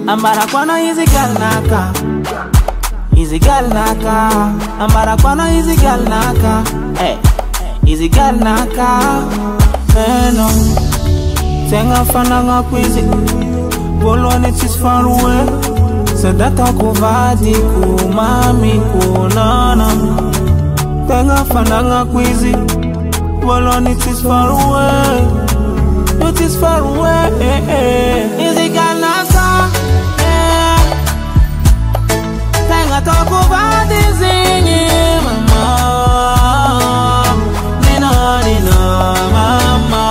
Ambara kwano easy girl naka, easy girl naka. Ambara kwano easy girl naka, hey, easy girl naka. No, tenga fana nga kwizi, bolone tis far away. Sadata kuvadi ku mami ku nana. Tenga fana nga kwizi, bolone tis far away. You tis far away, easy girl naka. Talk about this in mama. Nina, nina, mama.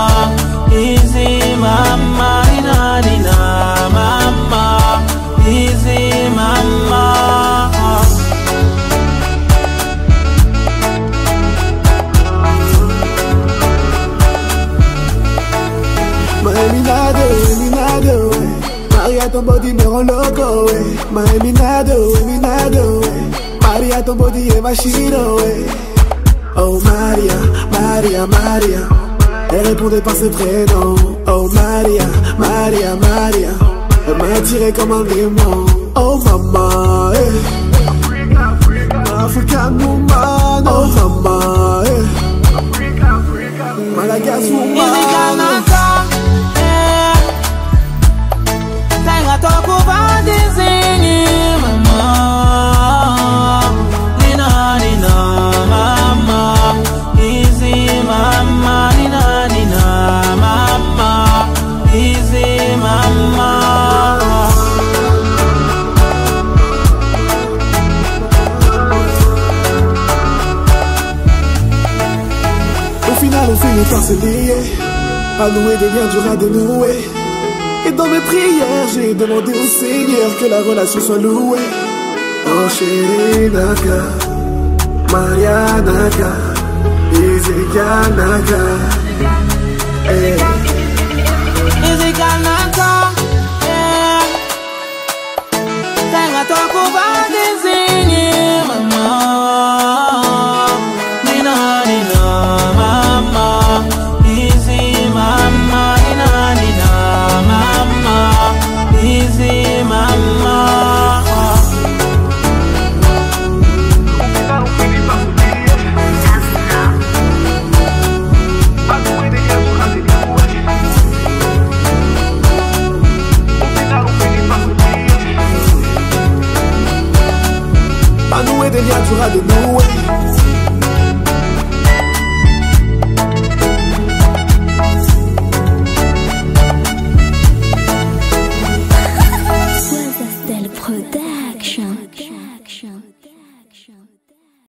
Easy, mama. Nina, nina, mama. Easy, mama. Minado, Maria ton body me rend loco, ouais. Minado, Maria ton body est machine, ouais. Oh Maria, Maria, Maria. Elle répondait par ses prénoms. Oh Maria, Maria, Maria. Elle m'a attiré comme un démon. Oh maman, African woman. Oh maman, Malagas woman. Talk about this in mama. Nina, nina, mama. Easy, mama. Nina, nina, mama. Easy, mama. Au final, on finit par se lier, à nouer des liens durs à dénouer. Et dans mes prières, j'ai demandé au Seigneur que la relation soit louée. Oh chérie Naka, Maria Naka, Ezekiel Naka, Ezekiel Naka, Tenga talk about this in mama. Nina, nina, mama. Easy, mama. Nina, nina. Easy mama. À nouer des liens durs à dénouer.